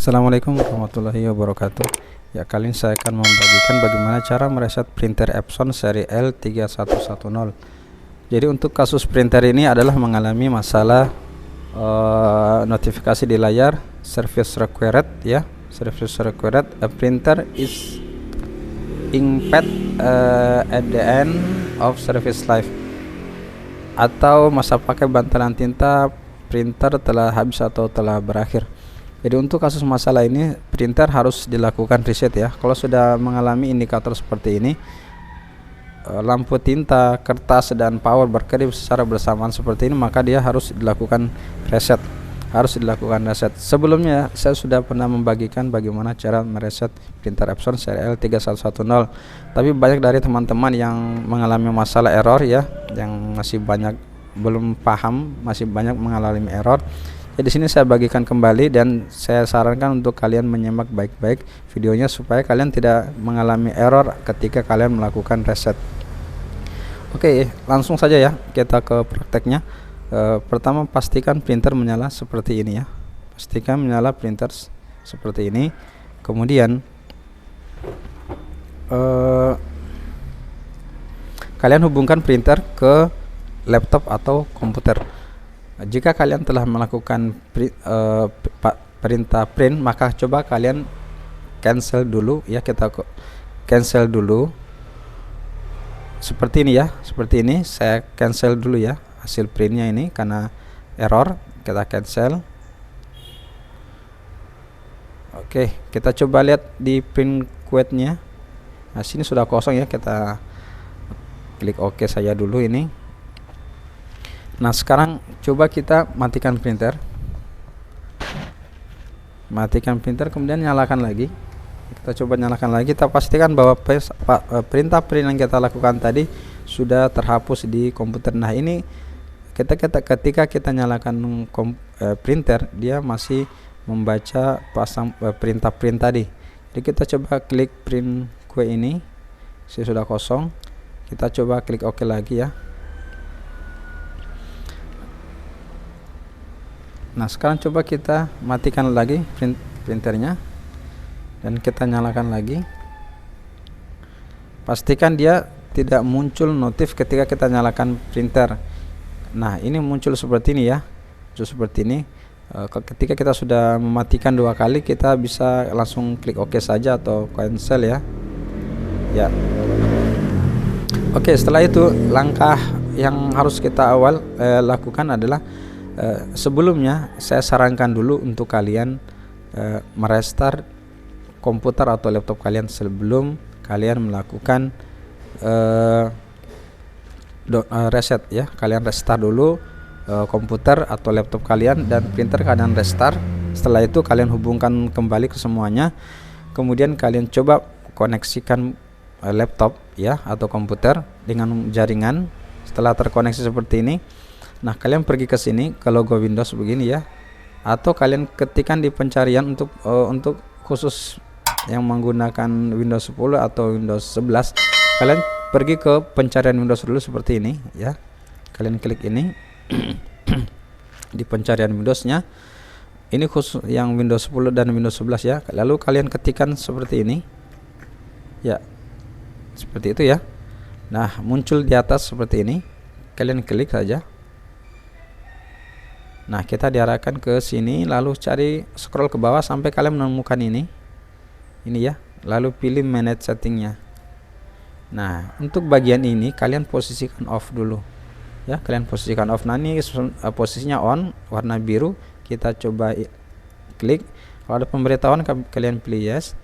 Assalamualaikum warahmatullahi wabarakatuh. Ya, kali ini saya akan membagikan bagaimana cara mereset printer Epson seri L3110. Jadi untuk kasus printer ini adalah mengalami masalah notifikasi di layar service required, ya. Service required, a printer is inkpad at the end of service life, atau masa pakai bantalan tinta printer telah habis atau telah berakhir. Jadi untuk kasus masalah ini printer harus dilakukan reset, ya. Kalau sudah mengalami indikator seperti ini, lampu tinta, kertas, dan power berkedip secara bersamaan seperti ini, maka dia harus dilakukan reset. Sebelumnya saya sudah pernah membagikan bagaimana cara mereset printer Epson seri L3110. Tapi banyak dari teman-teman yang mengalami masalah error, ya, yang masih banyak belum paham, masih banyak mengalami error. Jadi di sini saya bagikan kembali dan saya sarankan untuk kalian menyimak baik-baik videonya supaya kalian tidak mengalami error ketika kalian melakukan reset. Oke, langsung saja ya kita ke prakteknya. Pertama, pastikan printer menyala seperti ini, ya. Pastikan menyala printer seperti ini. Kemudian kalian hubungkan printer ke laptop atau komputer. Jika kalian telah melakukan perintah print, maka coba kalian cancel dulu, ya. Kita cancel dulu seperti ini, ya. Seperti ini saya cancel dulu, ya, hasil printnya ini karena error. Kita cancel. Oke, kita coba lihat di print quote-nya. Nah, sini sudah kosong, ya. Kita klik OK saja dulu ini. Nah, sekarang coba kita matikan printer. Matikan printer, kemudian nyalakan lagi. Kita coba nyalakan lagi. Kita pastikan bahwa perintah print yang kita lakukan tadi sudah terhapus di komputer. Nah, ini ketika kita nyalakan printer, dia masih membaca perintah print tadi. Jadi kita coba klik print queue ini. Sudah kosong. Kita coba klik OK lagi, ya. Nah, sekarang coba kita matikan lagi printernya dan kita nyalakan lagi. Pastikan dia tidak muncul notif ketika kita nyalakan printer. Nah, ini muncul seperti ini, ya. Muncul seperti ini. Ketika kita sudah mematikan 2 kali, kita bisa langsung klik OK saja atau cancel, ya. Ya. Oke, setelah itu langkah yang harus kita lakukan adalah sebelumnya saya sarankan dulu untuk kalian merestart komputer atau laptop kalian sebelum kalian melakukan reset, ya. Kalian restart dulu komputer atau laptop kalian dan printer kalian restart. Setelah itu kalian hubungkan kembali ke semuanya. Kemudian kalian coba koneksikan laptop, ya, atau komputer dengan jaringan. Setelah terkoneksi seperti ini, nah, kalian pergi ke sini ke logo Windows begini, ya, atau kalian ketikkan di pencarian untuk khusus yang menggunakan Windows 10 atau Windows 11. Kalian pergi ke pencarian Windows dulu seperti ini, ya. Kalian klik ini di pencarian Windowsnya. Ini khusus yang Windows 10 dan Windows 11, ya. Lalu kalian ketikkan seperti ini, ya, seperti itu, ya. Nah, muncul di atas seperti ini. Kalian klik saja. Nah, kita diarahkan ke sini, lalu cari scroll ke bawah sampai kalian menemukan ini, ya. Lalu pilih manage settingnya. Nah, untuk bagian ini kalian posisikan off dulu, ya. Kalian posisikan off. Nah, ini posisinya on, warna biru. Kita coba klik. Kalau ada pemberitahuan kalian pilih yes.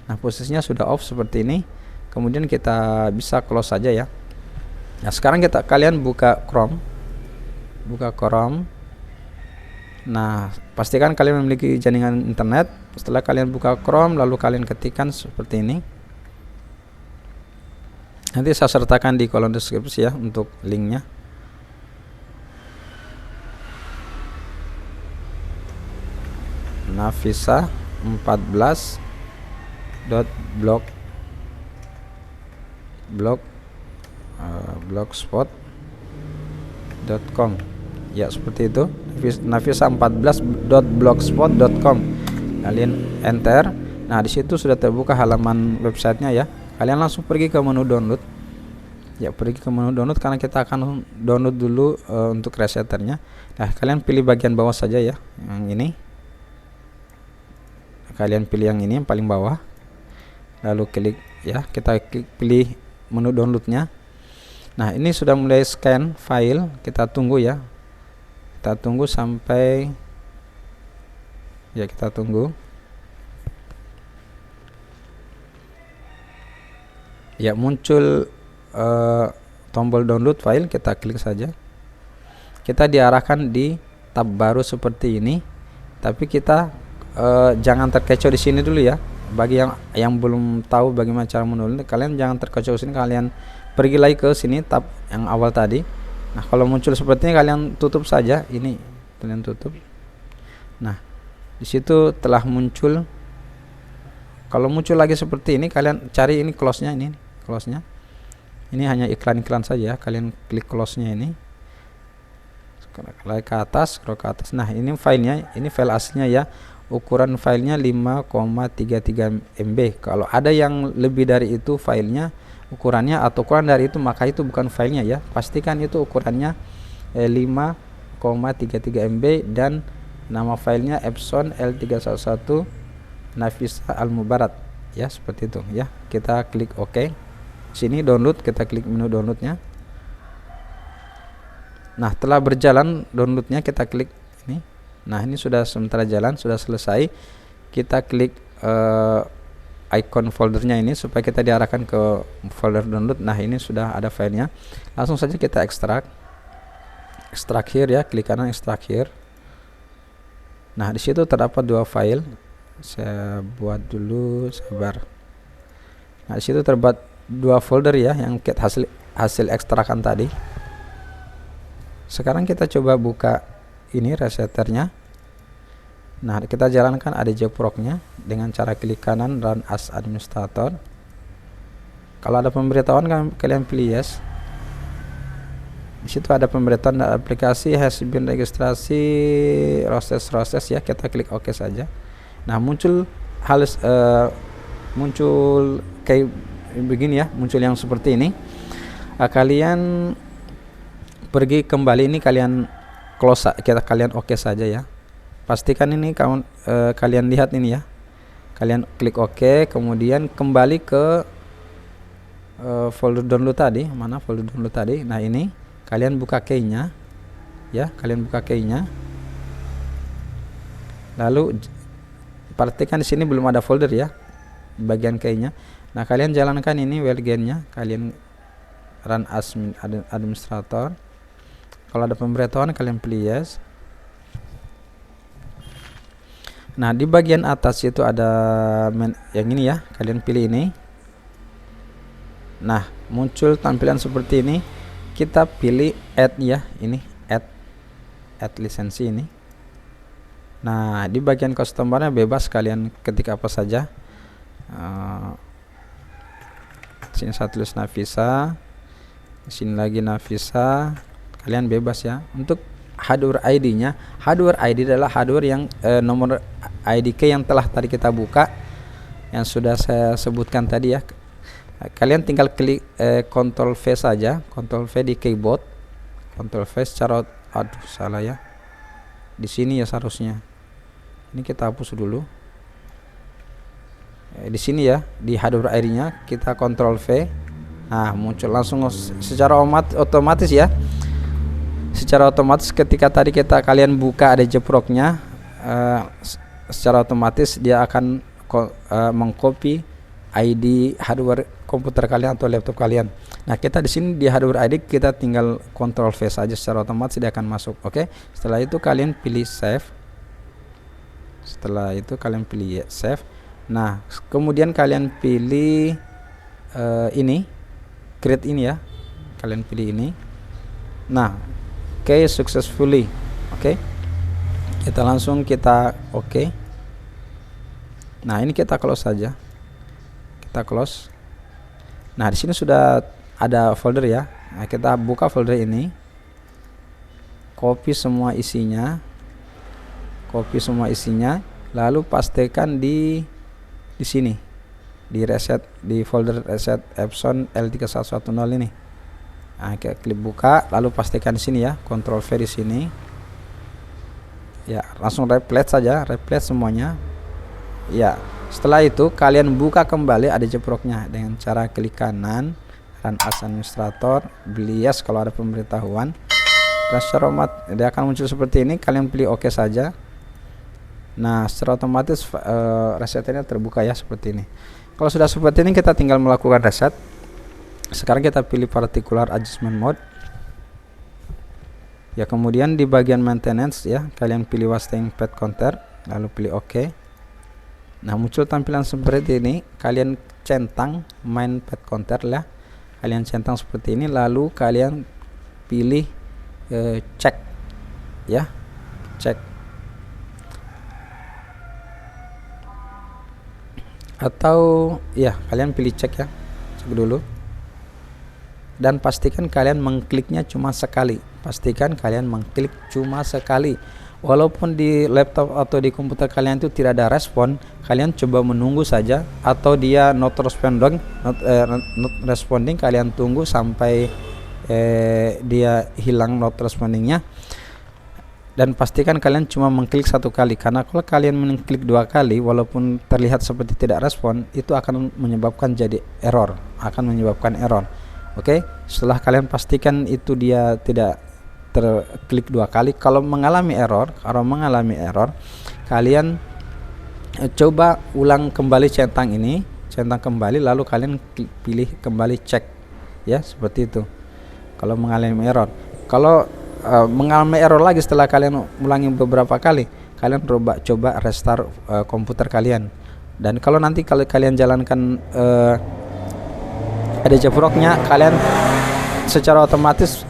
Nah, posisinya sudah off seperti ini. Kemudian kita bisa close saja, ya. Nah, sekarang kalian buka Chrome. Nah, pastikan kalian memiliki jaringan internet. Setelah kalian buka Chrome, lalu kalian ketikkan seperti ini. Nanti saya sertakan di kolom deskripsi, ya, untuk linknya. Navisa 14.blogspot.com, ya, seperti itu. Navisa14.blogspot.com. kalian enter. Nah, di situ sudah terbuka halaman websitenya ya. Kalian langsung pergi ke menu download. Ya, pergi ke menu download karena kita akan download dulu untuk resetternya. Nah, kalian pilih bagian bawah saja ya, yang ini. Kalian pilih yang ini yang paling bawah. Lalu klik ya, kita pilih menu downloadnya. Nah, ini sudah mulai scan file. Kita tunggu ya. Kita tunggu sampai ya, kita tunggu. Ya, muncul tombol download file, kita klik saja. Kita diarahkan di tab baru seperti ini, tapi kita jangan terkecoh di sini dulu ya. Bagi yang belum tahu bagaimana cara menulis, kalian jangan terkecoh di sini, kalian pergi lagi ke sini tab yang awal tadi. Nah, kalau muncul seperti ini kalian tutup saja, ini kalian tutup. Nah, di situ telah muncul. Kalau muncul lagi seperti ini, kalian cari ini close-nya, ini close-nya. Ini hanya iklan-iklan saja, kalian klik close-nya ini. Scroll ke atas, scroll ke atas. Nah, ini filenya, ini file aslinya ya. Ukuran filenya 5,33 MB. Kalau ada yang lebih dari itu filenya, ukurannya atau kurang dari itu, maka itu bukan filenya ya. Pastikan itu ukurannya 5,33 MB dan nama filenya Epson L311 Nafisa Al-Mubarak ya, seperti itu ya. Kita klik OK. Sini download, kita klik menu downloadnya. Nah, telah berjalan downloadnya, kita klik ini. Nah, ini sudah sementara jalan, sudah selesai. Kita klik icon foldernya ini supaya kita diarahkan ke folder download. Nah, ini sudah ada filenya. Langsung saja kita ekstrak here ya, klik kanan extract here. Nah, di situ terdapat dua file. Saya buat dulu, sabar. Nah, di situ terdapat dua folder ya, yang hasil ekstrakan tadi. Sekarang kita coba buka ini resetternya. Nah, kita jalankan ADJ Proc-nya dengan cara klik kanan Run as Administrator. Kalau ada pemberitahuan kalian pilih yes. Di situ ada pemberitahuan aplikasi has been registrasi proses ya, kita klik OK saja. Nah, muncul muncul kayak begini ya, muncul yang seperti ini. Kalian pergi kembali, ini kalian close, kalian OK saja ya. Pastikan ini kalian lihat ini ya. Kalian klik OK, kemudian kembali ke folder download tadi. Mana folder download tadi? Nah, ini kalian buka key-nya ya, kalian buka key-nya. Lalu perhatikan di sini belum ada folder ya, bagian key-nya. Nah, kalian jalankan ini WLGN-nya, kalian run as administrator. Kalau ada pemberitahuan kalian pilih yes. Nah, di bagian atas itu ada yang ini ya, kalian pilih ini. Nah, muncul tampilan seperti ini. Kita pilih add ya, ini add lisensi ini. Nah, di bagian customer-nya bebas, kalian ketik apa saja. Sini saya tulis Nafisa, sini lagi Nafisa, kalian bebas ya. Untuk hardware ID-nya, hardware ID adalah hardware yang nomor ID key yang telah tadi kita buka, yang sudah saya sebutkan tadi ya. Kalian tinggal klik Ctrl V saja, Ctrl V di keyboard, Ctrl V secara, aduh salah ya, di sini ya seharusnya. Ini kita hapus dulu. Di sini ya, di hardware ID-nya kita Ctrl V. Nah, muncul langsung secara otomatis ya. Secara otomatis ketika tadi kalian buka ADJ Proc-nya, secara otomatis dia akan mengcopy ID hardware komputer kalian atau laptop kalian. Nah, kita di sini di hardware ID kita tinggal Ctrl V saja, secara otomatis dia akan masuk. Oke. Setelah itu kalian pilih save. Setelah itu kalian pilih save. Nah, kemudian kalian pilih ini, create ini ya. Kalian pilih ini. Nah, oke, successfully. Oke. Kita langsung oke. Nah, ini kita close saja. Kita close. Nah, di sini sudah ada folder ya. Nah, kita buka folder ini. Copy semua isinya. lalu pastikan di sini, di reset, di folder reset Epson L3110 ini. Nah, kita klik buka, lalu pastikan di sini ya, Ctrl V di sini. Ya, langsung replace saja, replace semuanya. Ya, setelah itu kalian buka kembali ada jeproknya dengan cara klik kanan, Run as administrator, beli yes kalau ada pemberitahuan. Dan secara dia akan muncul seperti ini, kalian pilih oke saja. Nah, secara otomatis resetnya terbuka ya seperti ini. Kalau sudah seperti ini, kita tinggal melakukan reset. Sekarang kita pilih particular adjustment mode. Ya, kemudian di bagian maintenance ya, kalian pilih wasting pad counter, lalu pilih oke. Nah, muncul tampilan seperti ini. Kalian centang main pad counter ya. Kalian centang seperti ini, lalu kalian pilih cek ya, cek, atau ya kalian pilih cek ya, cek dulu, dan pastikan kalian mengkliknya cuma sekali. Pastikan kalian mengklik cuma sekali. Walaupun di laptop atau di komputer kalian itu tidak ada respon, kalian coba menunggu saja, atau dia not responding, kalian tunggu sampai dia hilang not respondingnya. Dan pastikan kalian cuma mengklik satu kali, karena kalau kalian mengklik dua kali walaupun terlihat seperti tidak respon, itu akan menyebabkan jadi error, akan menyebabkan error. Oke, setelah kalian pastikan itu dia tidak terklik dua kali, kalau mengalami error, kalian coba ulang kembali centang ini, centang kembali, lalu kalian pilih kembali cek ya, seperti itu. Kalau mengalami error, kalau mengalami error lagi setelah kalian ulangi beberapa kali, kalian coba restart komputer kalian. Dan kalau nanti kalau kalian jalankan ada jeproknya, kalian secara otomatis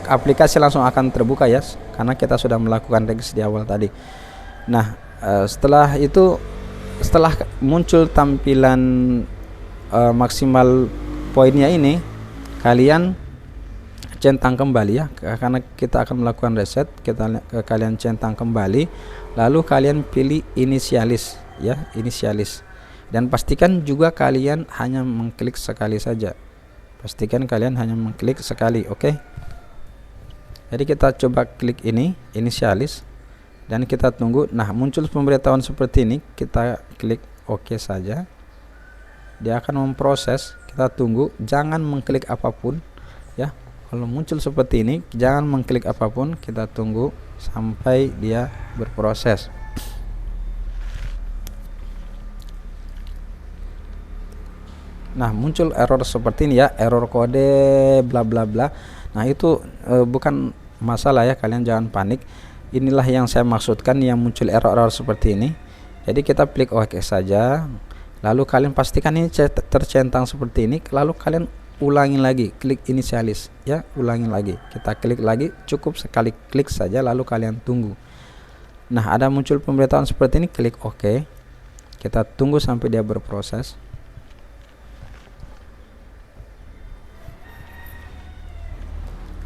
aplikasi langsung akan terbuka ya, karena kita sudah melakukan register di awal tadi. Nah, setelah itu, setelah muncul tampilan maksimal poinnya ini, kalian centang kembali ya, karena kita akan melakukan reset. Kalian centang kembali, lalu kalian pilih inisialis ya, inisialis, dan pastikan juga kalian hanya mengklik sekali saja. Pastikan kalian hanya mengklik sekali, oke? Jadi kita coba klik ini, inisialis, dan kita tunggu. Nah, muncul pemberitahuan seperti ini, kita klik oke saja. Dia akan memproses, kita tunggu, jangan mengklik apapun ya. Kalau muncul seperti ini, jangan mengklik apapun, kita tunggu sampai dia berproses. Nah, muncul error seperti ini ya, error kode bla bla bla. Nah, itu bukan masalah ya, kalian jangan panik. Inilah yang saya maksudkan, yang muncul error-error seperti ini. Jadi kita klik oke saja, lalu kalian pastikan ini tercentang seperti ini, lalu kalian ulangi lagi, klik inisialis ya, ulangi lagi, kita klik lagi, cukup sekali klik saja, lalu kalian tunggu. Nah, ada muncul pemberitahuan seperti ini, klik oke, kita tunggu sampai dia berproses.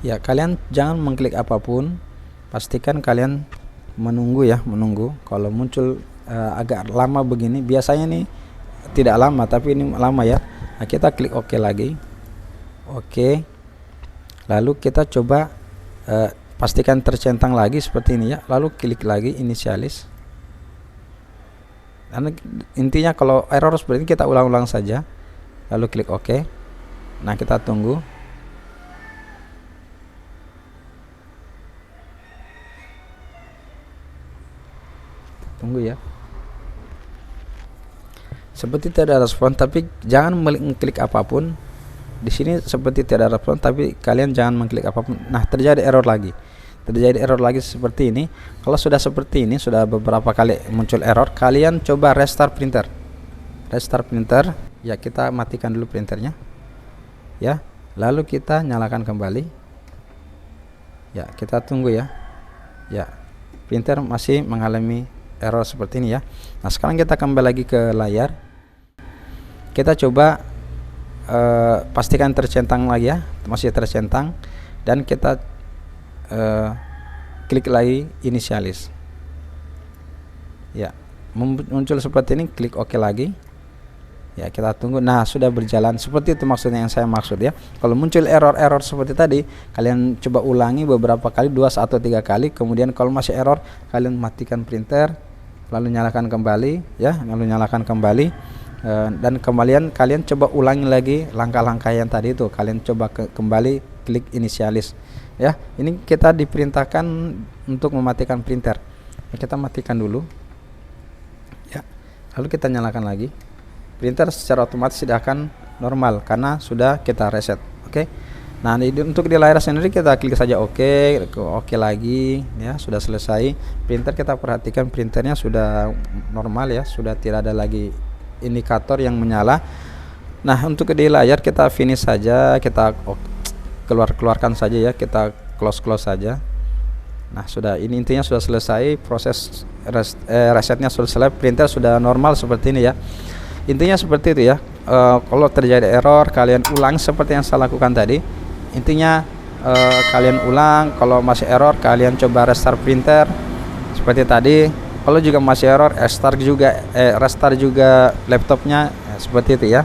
Ya, kalian jangan mengklik apapun, pastikan kalian menunggu ya, menunggu. Kalau muncul agak lama begini, biasanya nih tidak lama, tapi ini lama ya. Nah, kita klik oke lagi, oke, lalu kita coba pastikan tercentang lagi seperti ini ya, lalu klik lagi inisialis. Karena intinya kalau error seperti ini kita ulang-ulang saja, lalu klik oke. Nah, kita tunggu. Tunggu ya. Seperti tidak ada respon, tapi jangan mengklik apapun. Di sini seperti tidak ada respon, tapi kalian jangan mengklik apapun. Nah, terjadi error lagi. Terjadi error lagi seperti ini. Kalau sudah seperti ini, sudah beberapa kali muncul error, kalian coba restart printer. Restart printer. Ya, kita matikan dulu printernya. Ya, lalu kita nyalakan kembali. Ya, kita tunggu ya. Ya, printer masih mengalami error seperti ini ya. Nah, sekarang kita kembali lagi ke layar. Kita coba pastikan tercentang lagi ya, masih tercentang, dan kita klik lagi inisialis. Ya, muncul seperti ini, klik OK lagi. Ya, kita tunggu. Nah, sudah berjalan seperti itu maksudnya yang saya maksud ya. Kalau muncul error-error seperti tadi, kalian coba ulangi beberapa kali, 2 atau 3 kali. Kemudian kalau masih error, kalian matikan printer, lalu nyalakan kembali ya, dan kalian coba ulangi lagi langkah-langkah yang tadi itu. Kalian coba kembali klik inisialis ya. Ini kita diperintahkan untuk mematikan printer. Ya, kita matikan dulu ya, lalu kita nyalakan lagi. Printer secara otomatis tidak akan normal karena sudah kita reset. Oke. Nah, untuk di layar sendiri kita klik saja OK lagi ya, sudah selesai. Printer kita perhatikan, printernya sudah normal ya, sudah tidak ada lagi indikator yang menyala. Nah, untuk di layar kita finish saja, kita keluarkan saja ya, kita close saja. Nah, sudah, ini intinya sudah selesai proses resetnya, sudah selesai, printer sudah normal seperti ini ya. Intinya seperti itu ya. Kalau terjadi error, kalian ulang seperti yang saya lakukan tadi. Intinya kalian ulang. Kalau masih error, kalian coba restart printer seperti tadi. Kalau juga masih error, restart juga laptopnya seperti itu ya.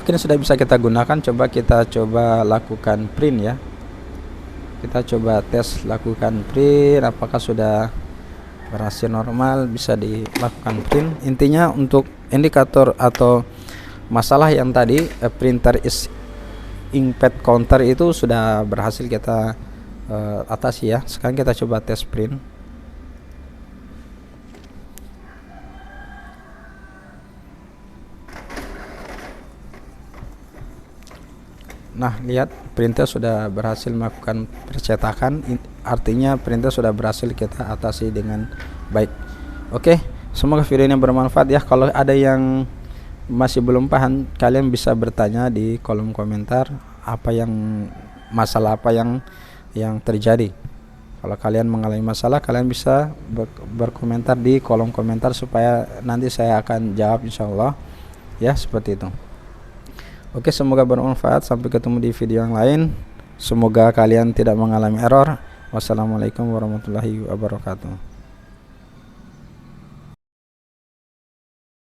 Oke, ini sudah bisa kita gunakan. Kita coba lakukan print ya. Kita coba tes lakukan print, apakah sudah berhasil normal, bisa dilakukan print. Intinya untuk indikator atau masalah yang tadi printer is inkpad counter itu sudah berhasil kita atasi ya. Sekarang kita coba tes print. Nah, lihat printer sudah berhasil melakukan percetakan, artinya printer sudah berhasil kita atasi dengan baik. Oke, semoga video ini bermanfaat ya. Kalau ada yang masih belum paham, kalian bisa bertanya di kolom komentar masalah apa yang terjadi. Kalau kalian mengalami masalah, kalian bisa berkomentar di kolom komentar supaya nanti saya akan jawab insyaallah ya, seperti itu. Oke, semoga bermanfaat. Sampai ketemu di video yang lain. Semoga kalian tidak mengalami error. Wassalamualaikum warahmatullahi wabarakatuh.